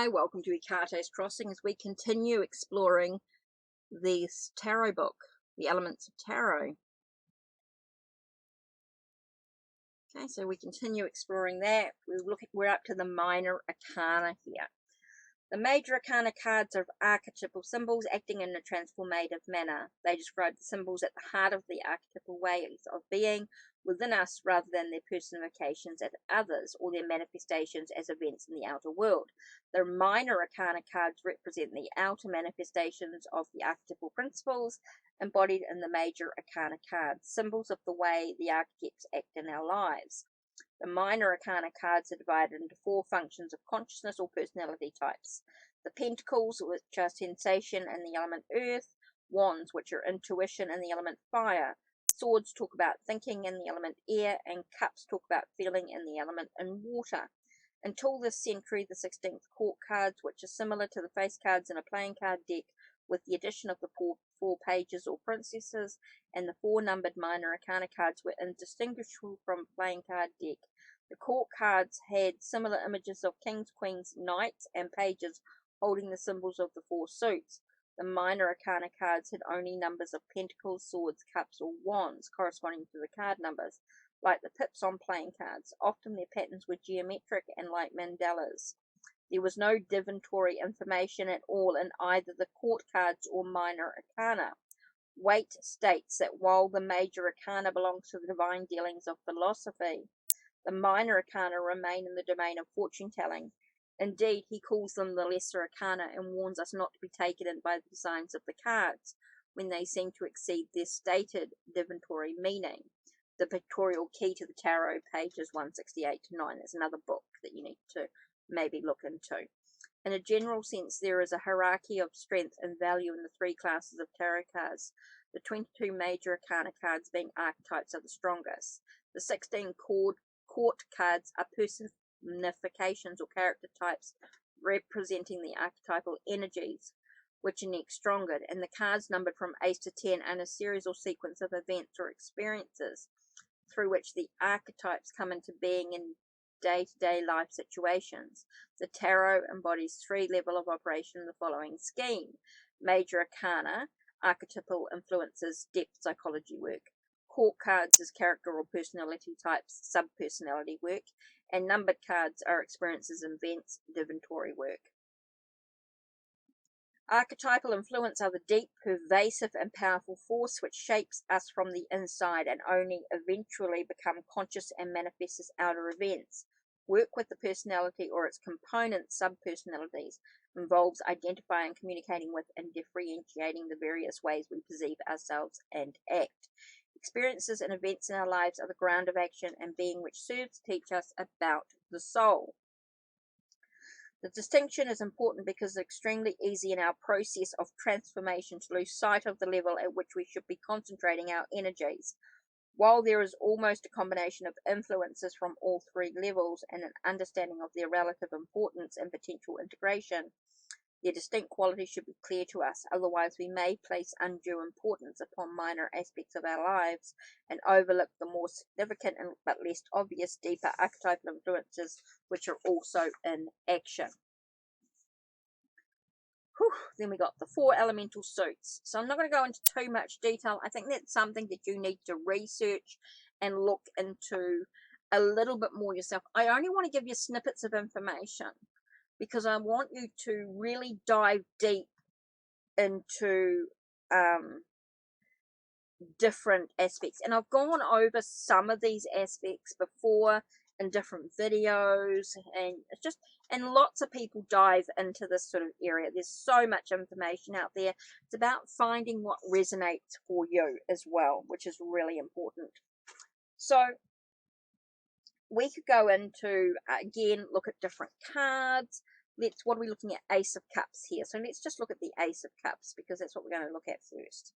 Hi, welcome to Ikate's Crossing as we continue exploring this tarot book, The Elements of Tarot. Okay, so we continue exploring that. We're up to the minor arcana here. The major arcana cards are archetypal symbols acting in a transformative manner. They describe the symbols at the heart of the archetypal ways of being within us rather than their personifications as others or their manifestations as events in the outer world. The minor arcana cards represent the outer manifestations of the archetypal principles embodied in the major arcana cards, symbols of the way the archetypes act in our lives. The minor arcana cards are divided into four functions of consciousness or personality types. The pentacles, which are sensation in the element earth, wands, which are intuition in the element fire, swords talk about thinking in the element air, and cups talk about feeling in the element in water. Until this century, the 16th court cards, which are similar to the face cards in a playing card deck, with the addition of the four pages or princesses, and the four numbered minor arcana cards were indistinguishable from a playing card deck. The court cards had similar images of kings, queens, knights, and pages holding the symbols of the four suits. The minor arcana cards had only numbers of pentacles, swords, cups, or wands corresponding to the card numbers, like the pips on playing cards. Often their patterns were geometric and like mandalas. There was no divinatory information at all in either the court cards or minor arcana. Waite states that while the major arcana belongs to the divine dealings of philosophy, the minor arcana remain in the domain of fortune-telling. Indeed, he calls them the lesser arcana and warns us not to be taken in by the designs of the cards when they seem to exceed their stated divinatory meaning. The Pictorial Key to the Tarot, pages 168 to 9, is another book that you need to maybe look into. In a general sense, there is a hierarchy of strength and value in the three classes of tarot cards, the 22 major arcana cards being archetypes are the strongest. The 16 court cards are personifications or character types representing the archetypal energies, which are next stronger, and the cards numbered from ace to 10 are a series or sequence of events or experiences through which the archetypes come into being in day-to-day life situations. The tarot embodies three levels of operation in the following scheme: major arcana, archetypal influences, depth psychology work; court cards is character or personality types, sub-personality work; and numbered cards are experiences and events, divinatory work. Archetypal influence are the deep, pervasive, and powerful force which shapes us from the inside and only eventually become conscious and manifests as outer events. Work with the personality or its component sub-personalities involves identifying, communicating with, and differentiating the various ways we perceive ourselves and act. Experiences and events in our lives are the ground of action and being which serves to teach us about the soul. The distinction is important because it's extremely easy in our process of transformation to lose sight of the level at which we should be concentrating our energies. While there is almost a combination of influences from all three levels and an understanding of their relative importance and potential integration, their distinct qualities should be clear to us, otherwise we may place undue importance upon minor aspects of our lives and overlook the more significant but less obvious deeper archetypal influences which are also in action. Then we got the four elemental suits. So I'm not going to go into too much detail. I think that's something that you need to research and look into a little bit more yourself. I only want to give you snippets of information because I want you to really dive deep into different aspects. And I've gone over some of these aspects before in different videos, and it's just, and lots of people dive into this sort of area. There's so much information out there. It's about finding what resonates for you as well, which is really important. So we could go into, again, look at different cards. What are we looking at? Ace of Cups here. So let's just look at the Ace of Cups because that's what we're going to look at first.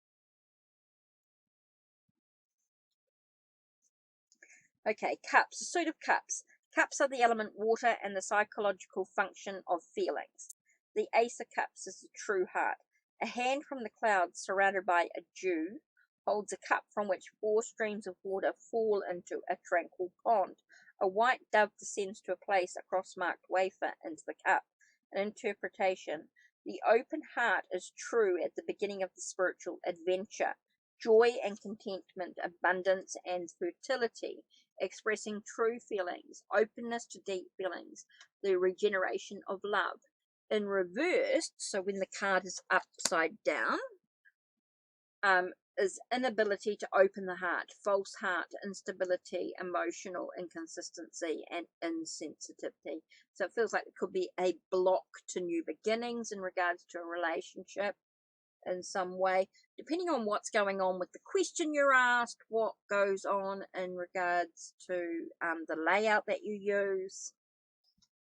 Okay, cups, a suit of cups. Cups are the element water and the psychological function of feelings. The Ace of Cups is the true heart. A hand from the clouds surrounded by a dew holds a cup from which four streams of water fall into a tranquil pond. A white dove descends to a place, a cross-marked wafer into the cup. An interpretation. The open heart is true at the beginning of the spiritual adventure. Joy and contentment, abundance and fertility, expressing true feelings, openness to deep feelings, the regeneration of love. In reversed, so when the card is upside down, is inability to open the heart, false heart, instability, emotional inconsistency, and insensitivity. So it feels like it could be a block to new beginnings in regards to a relationship in some way, depending on what's going on with the question you're asked, what goes on in regards to the layout that you use.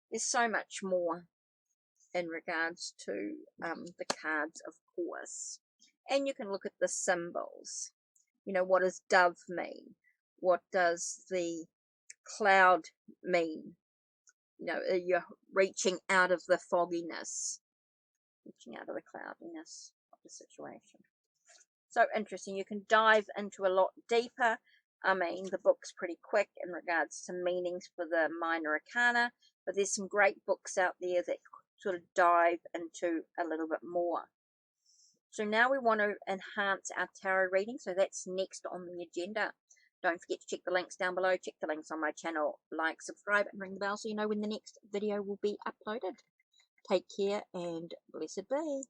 There's so much more in regards to the cards, of course. And you can look at the symbols. You know, what does dove mean? What does the cloud mean? You know, you're reaching out of the fogginess, reaching out of the cloudiness of the situation. So interesting. You can dive into a lot deeper. I mean, the book's pretty quick in regards to meanings for the minor arcana, but there's some great books out there that sort of dive into a little bit more. So now we want to enhance our tarot reading, so that's next on the agenda. Don't forget to check the links down below, check the links on my channel, like, subscribe, and ring the bell so you know when the next video will be uploaded. Take care and blessed be.